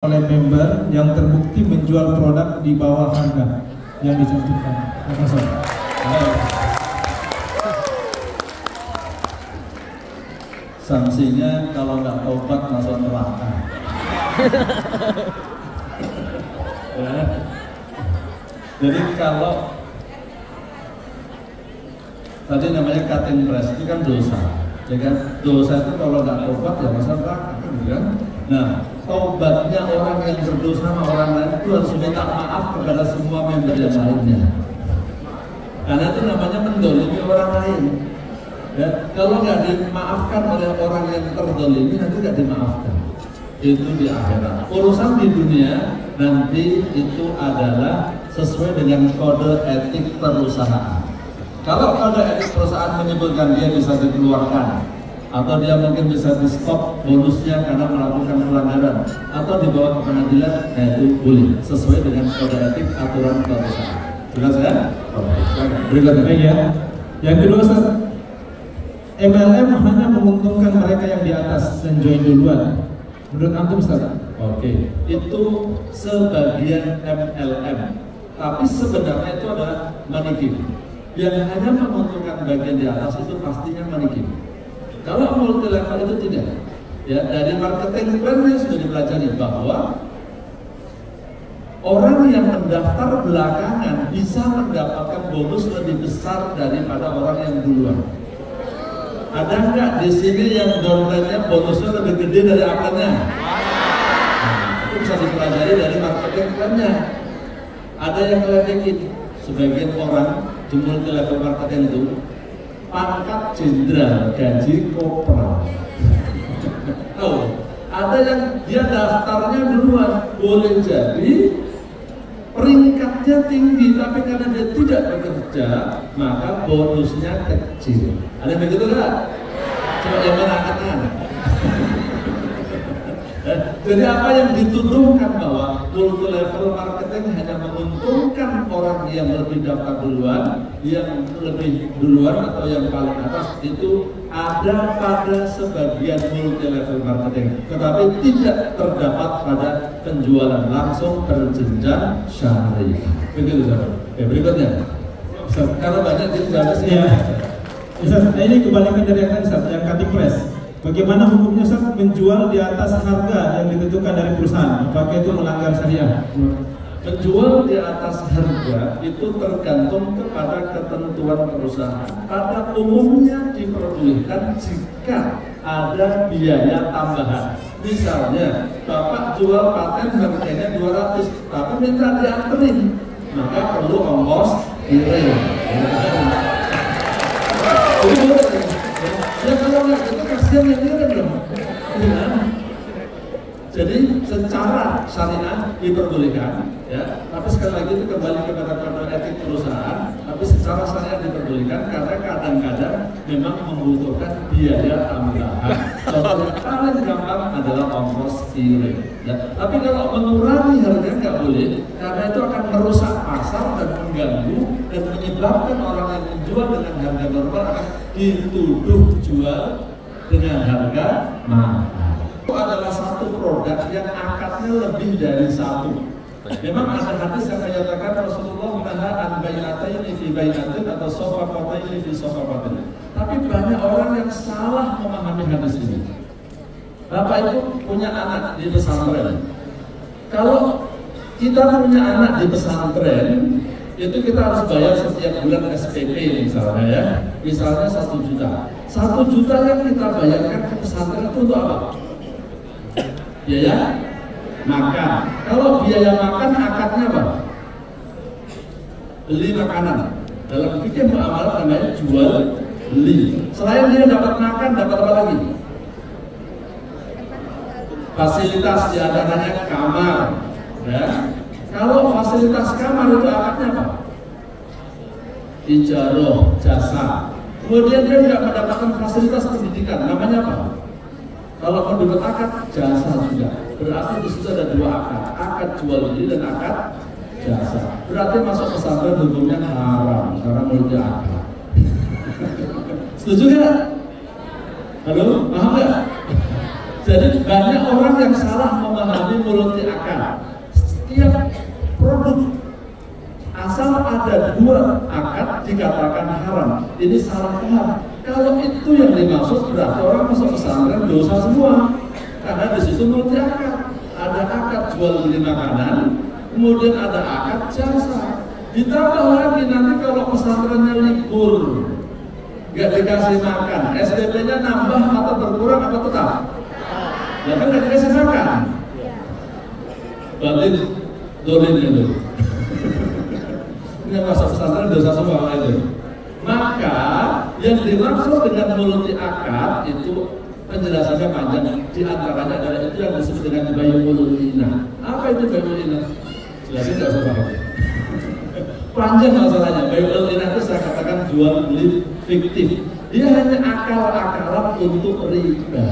oleh member yang terbukti menjual produk di bawah harga yang dicantumkan. Sanksinya kalau nggak taubat masuk neraka. Ya. Jadi kalau tadi namanya cutting price itu kan dosa, ya kan? Dosa itu kalau nggak taubat ya masuk neraka, kan? Nah, taubatnya orang yang berdosa sama orang lain itu harus minta maaf kepada semua member yang lainnya. Karena itu namanya mendolimi orang lain. Ya, kalau nggak dimaafkan oleh orang yang terdolimi nanti nggak dimaafkan. Itu di akhirat. Urusan di dunia nanti itu adalah sesuai dengan kode etik perusahaan. Kalau kode etik perusahaan menyebutkan dia bisa dikeluarkan, atau dia mungkin bisa di stop bonusnya karena melakukan pelanggaran, atau dibawa ke pengadilan, itu boleh sesuai dengan kode etik aturan perusahaan. Jelas kan? Berikutnya ya. Yang kedua, MLM hanya menguntungkan mereka yang di atas dan join duluan. Menurut antum, Ustaz? Oke, itu sebagian MLM, tapi sebenarnya itu adalah money game. Yang hanya menguntungkan bagian di atas itu pastinya money game. Kalau multi level itu tidak. Ya, dari marketing plannya sudah dipelajari bahwa orang yang mendaftar belakangan bisa mendapatkan bonus lebih besar daripada orang yang duluan. Ada nggak di sini yang downline-nya bonusnya lebih gede dari upline-nya? Nah, itu bisa dipelajari dari marketing plan-nya. Ada yang ngeledekin sebagian orang di multi level marketing itu pangkat jenderal, gaji kopral. Oh, ada yang dia daftarnya duluan, boleh jadi peringkatnya tinggi, tapi karena dia tidak bekerja, maka bonusnya kecil. Ada begitu nggak? Coba yang mana angkatkan. Jadi apa yang dituduhkan bahwa multi level marketing hanya menguntungkan orang yang lebih daftar duluan, yang lebih duluan atau yang paling atas, itu ada pada sebagian multi level marketing, tetapi tidak terdapat pada penjualan langsung berjenjang syariah. Begitu, saudara. Berikutnya, karena banyak di sana sih. Ya. Ustaz, ini kebalikan dari yang tadi, Ustaz, yang cutting price. Bagaimana hukumnya, Ustaz, menjual di atas harga yang ditentukan dari perusahaan? Apakah itu melanggar syariah? Menjual di atas harga itu tergantung kepada ketentuan perusahaan. Pada umumnya diperbolehkan jika ada biaya tambahan. Misalnya, Bapak jual paten harganya 200, tapi minta dianterin, maka perlu ongkos kirim. Ya kalau nggak itu kasihan yang kirim dong. Ya. Jadi secara syariah diperbolehkan, ya. Tapi sekali lagi itu kembali kepada kode etik perusahaan. Tapi secara syariah diperbolehkan karena kadang-kadang memang membutuhkan biaya tambahan. Contoh yang paling gampang adalah ongkos kirim. Ya. Tapi kalau mengurangi harga nggak boleh, karena itu akan merusak pasar dan mengganggu dan menyebabkan orang yang menjual dengan harga normal akan dituduh jual dengan harga mahal. Itu adalah satu produk yang akadnya lebih dari satu. Memang ada hadis yang menyatakan Rasulullah naha an bai'ataini fi bai'atin atau sofaqataini fi sofaqatin. Tapi banyak orang yang salah memahami hadis ini. Bapak Ibu punya anak di pesantren. Kalau kita punya anak di pesantren, itu kita harus bayar setiap bulan SPP misalnya, ya. Misalnya 1 juta. 1 juta yang kita bayarkan ke pesantren itu untuk apa? Biaya makan. Kalau biaya makan akadnya apa? Beli makanan. Dalam fikih muamalah namanya jual beli. Selain dia dapat makan, dapat apa lagi? Fasilitas, diantaranya kamar. Ya. Kalau fasilitas kamar itu akadnya apa? Ijarah, jasa. Kemudian dia tidak mendapatkan fasilitas pendidikan. Namanya apa? Kalau menurut akad, jasa juga. Berarti di situ ada 2 akad. Akad jual beli dan akad jasa. Berarti masuk pesantren hukumnya haram karena multi akad. Setuju nggak? Halo, paham nggak? Jadi banyak orang yang salah memahami memahami multi akad. Setiap produk asal ada 2 akad dikatakan haram. Ini salah paham. Kalau itu yang dimaksud berarti orang masuk pesantren dosa semua. Karena di situ multi akad. Ada akad jual beli makanan, kemudian ada akad jasa. Ditambah lagi nanti kalau pesantrennya libur, nggak dikasih makan, SPP-nya nambah atau berkurang atau tetap? Ya kan nggak dikasih makan. Berarti dolim itu. Ini masa pesantren dosa semua itu. Maka yang dimaksud dengan multi akad itu penjelasannya panjang. Di antaranya adalah itu yang disebut dengan bai'ul inah. Apa itu bai'ul inah? Jelasin nggak usah paham. Panjang masalahnya. Bai'ul inah itu saya katakan jual beli fiktif. Dia hanya akal-akalan untuk riba.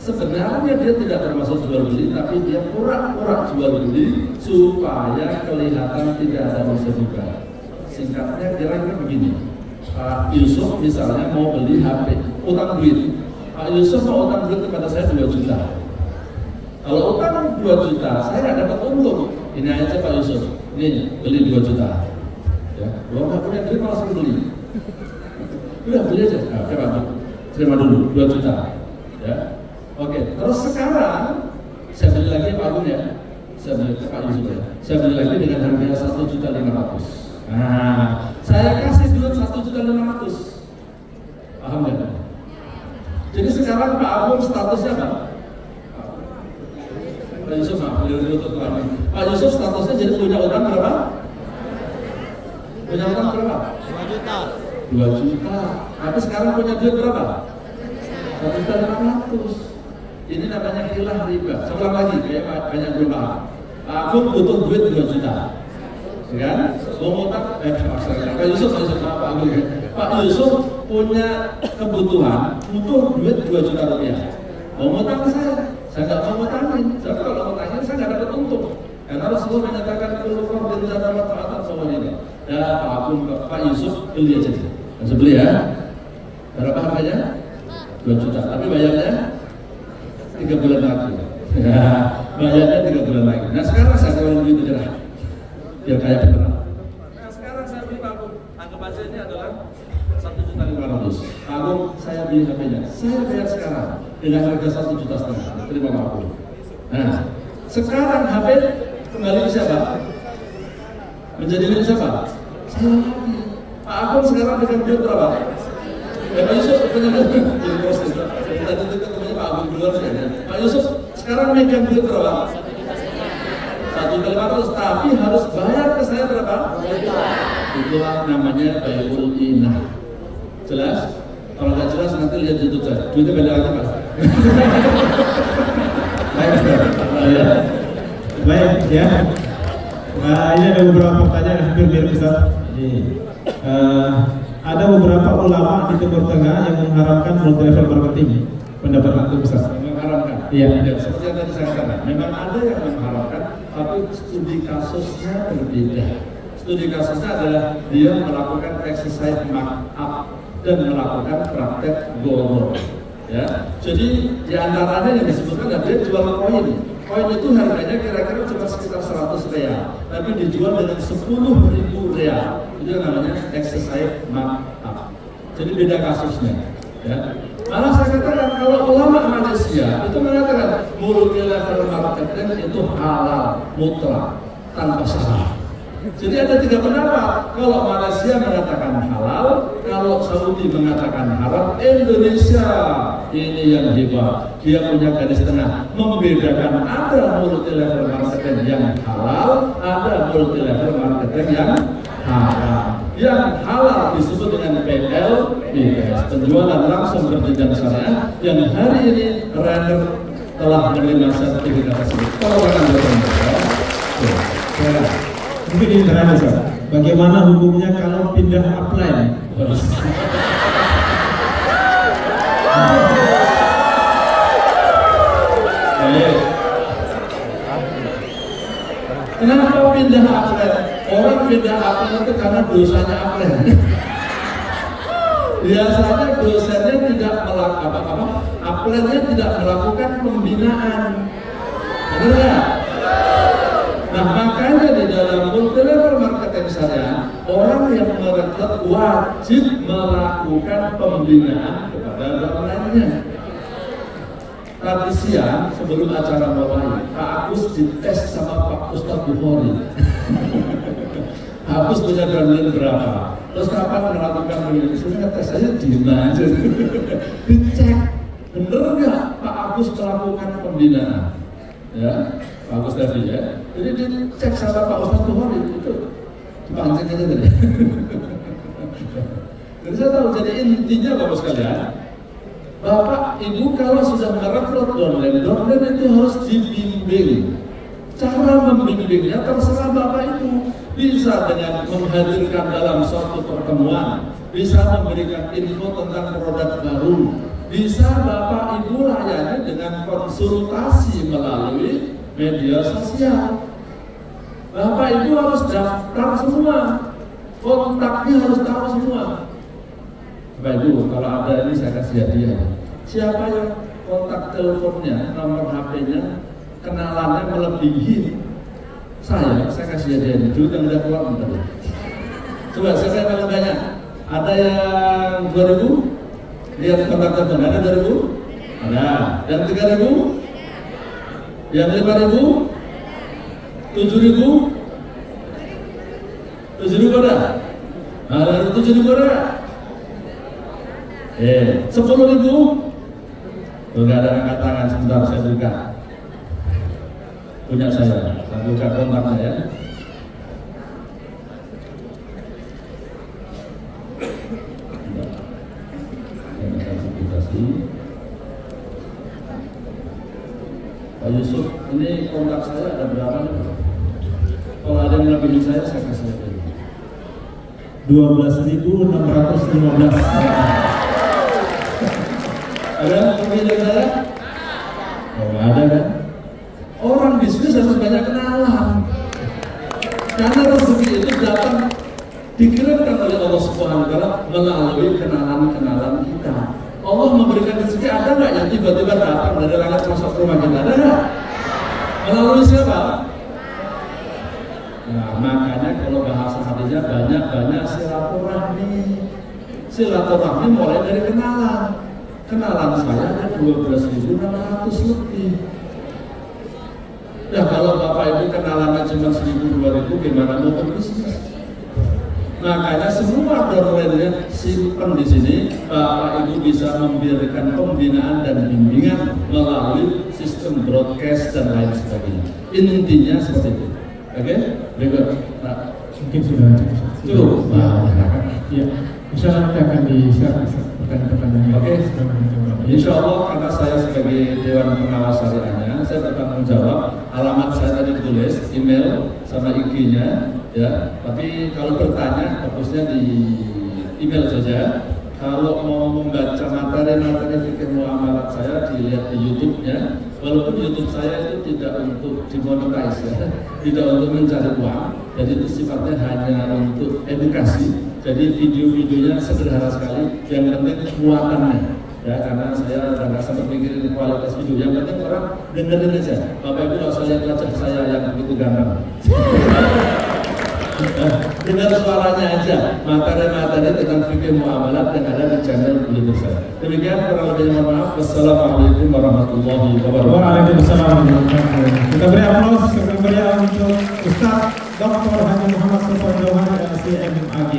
Sebenarnya dia tidak termasuk jual beli, tapi dia pura-pura jual beli supaya kelihatan tidak ada unsur riba. Singkatnya kira-kira begini. Pak Yusuf misalnya mau beli HP, utang duit. Pak Yusuf mau utang duit kepada saya 2 juta. Kalau utang 2 juta, saya nggak dapat untung. Ini aja Pak Yusuf, ini beli 2 juta. Ya, kalau nggak punya duit langsung beli. Udah beli aja. Nah, coba terima dulu 2 juta. Ya, oke. Terus sekarang saya beli lagi Pak Agung ya. Saya beli ke Pak Yusuf ya. Saya beli lagi dengan harga 1.500.000. Nah, saya kasih duit 1.500.000. Paham nggak? Jadi sekarang Pak Agung statusnya apa? Pak Yusuf Pak Yusuf statusnya jadi punya utang berapa? Punya utang berapa? 2 juta. 2 juta. Tapi sekarang punya duit berapa? 1.500.000. Ini namanya hilah riba. Saya ulang lagi, kayak banyak belum paham. Pak Agung butuh duit 2 juta. Kan? Mau utang, Pak Yusuf, Pak Yusuf punya kebutuhan, butuh duit 2 juta rupiah. Mau utang ke saya nggak mau utangin. Tapi kalau utangin saya nggak dapat untung. Karena Rasulullah menyatakan kullu fardin zata manfaatan sama ini. Ya Pak Yusuf beli aja. Langsung beli ya. Berapa harganya? 2 juta. Tapi bayarnya 3 bulan lagi. Ya, bayarnya 3 bulan lagi. Nah sekarang saya kalau duit itu jerah. Biar kayak beneran. Nah sekarang saya beli Pak Agung, anggap aja ini adalah 1.500.000. Pak Agung, saya beli HP-nya, saya bayar sekarang dengan harga 1,5 juta. Terima Pak Agung. Nah sekarang HP kembali ke siapa? Menjadi milik siapa? Saya lagi. Pak Agung sekarang dengan duit berapa? Pak Yusuf punya duit. Kita tentukan namanya Pak Agung duluan saja. Pak Yusuf sekarang megang duit berapa? 1.500.000, tapi harus bayar ke saya berapa? Itulah namanya bai'ul inah. Jelas? Kalau nggak jelas nanti lihat YouTube saya. Duitnya beda lagi Mas. Baik ya. Nah, ini ada beberapa pertanyaan yang hampir mirip Ustaz. Ada beberapa ulama di Timur Tengah yang mengharapkan multi level marketing. Pendapat Anda Ustaz? Mengharapkan? Iya. Seperti yang tadi saya katakan, memang ada yang mengharapkan, tapi studi kasusnya berbeda. Studi kasusnya adalah dia melakukan exercise markup dan melakukan praktek borong. Ya, jadi diantaranya yang disebutkan adalah dia jual koin. Koin itu harganya kira-kira cuma sekitar 100 real, tapi dijual dengan 10.000 real. Itu yang namanya exercise markup. Jadi beda kasusnya. Ya. Malah saya katakan kalau ulama Malaysia itu mengatakan multi level marketing itu halal mutlak tanpa syarat. Jadi ada 3 pendapat. Kalau Malaysia mengatakan halal, kalau Saudi mengatakan haram, Indonesia ini yang hebat. Dia punya garis tengah, membedakan ada multi level marketing yang halal, ada multi level marketing yang haram. Yang halal disebut dengan PLBS, penjualan langsung berjenjang syariah, yang hari ini Renner telah menerima sertifikat tersebut. Kalau akan Mungkin ini terakhir Ustaz. Bagaimana hukumnya kalau pindah upline? Kenapa pindah upline? Orang pindah upline itu karena dosanya upline. Biasanya dosennya tidak melakukan upline-nya tidak melakukan pembinaan. Benar nggak? Nah makanya di dalam multi level marketing syariah, orang yang merekrut wajib melakukan pembinaan kepada downline-nya. Tadi siang sebelum acara mulai, Pak Agus dites sama Pak Ustadz Bukhari. Pak Agus punya downline berapa? Terus kapan melakukan pembinaan? Saya tes aja diem aja. Dicek, bener nggak Pak Agus melakukan pembinaan? Ya, Pak Agus tadi ya. Jadi dicek sama Pak Ustadz Bukhari itu dipancing aja tadi. Jadi saya tahu. Jadi intinya Bapak sekalian, Bapak Ibu kalau sudah merekrut downline itu harus dibimbing. Cara membimbingnya terserah Bapak Ibu. Bisa dengan menghadirkan dalam suatu pertemuan, bisa memberikan info tentang produk baru, bisa Bapak Ibu layani dengan konsultasi melalui media sosial. Bapak Ibu harus daftar semua, kontaknya harus tahu semua. Bapak Ibu, kalau ada ini saya kasih hadiah. Siapa yang kontak teleponnya, nomor HP-nya, kenalannya melebihi saya kasih hadiah ini. Dulu yang udah keluar bentar. Coba saya paling banyak. Ada yang 2000? Lihat kontak telepon, ada 2000? Ada. Yang 3000? Yang 5000? 7000? 7000 ada? Ada 7000 ada? 10.000? Enggak ada angkat tangan, sebentar saya buka. Punya saya buka kontaknya ya. Pak Yusuf, ini kontak saya ada berapa nih? Kalau ada yang melebihi saya kasih aja. 12.615. Ada yang lebih dari saya? Oh, ada kan? Orang bisnis harus banyak kenalan. Karena rezeki itu datang dikirimkan oleh Allah Subhanahu wa Ta'ala melalui kenalan-kenalan kita. Allah memberikan rezeki, ada nggak yang tiba-tiba datang dari langit masuk ke rumah kita? Ada nggak? Melalui siapa? Nah, makanya kalau bahasa hadisnya banyak-banyak silaturahmi. Silaturahmi mulai dari kenalan. Kenalan saya ada 12.600 lebih. Ya kalau Bapak Ibu kenalannya cuma 1.000-2.000, gimana mau berbisnis? Makanya semua downline-nya simpan di sini. Bapak Ibu bisa memberikan pembinaan dan bimbingan melalui sistem broadcast dan lain sebagainya. Intinya seperti itu. Oke? Berikut. Nah, mungkin sudah cukup. Ya. Insya Allah nanti akan di-share pertanyaan-pertanyaan. Oke. Insya Allah karena saya sebagai Dewan Pengawas Syariahnya, saya bertanggung jawab. Alamat saya tadi tulis, email sama IG-nya, ya. Tapi kalau bertanya, bagusnya di email saja. Kalau mau membaca materi-materi fikih muamalat saya, dilihat di YouTube-nya. Walaupun YouTube saya itu tidak untuk dimonetize, ya, tidak untuk mencari uang. Jadi itu sifatnya hanya untuk edukasi. Jadi video-videonya sederhana sekali. Yang penting muatannya. Ya, karena saya nggak sempat mikirin kualitas video. Yang penting orang dengerin aja. Bapak Ibu nggak usah lihat wajah saya yang begitu ganteng. Dengar suaranya aja. Materi-materi tentang fikih muamalat yang ada di channel YouTube saya. Demikian kurang lebihnya, mohon maaf. Wassalamualaikum warahmatullahi wabarakatuh. Waalaikumsalam warahmatullahi wabarakatuh. Kita beri aplaus untuk Ustaz Dr. Haji Muhammad Sofwan Johan LC MAG.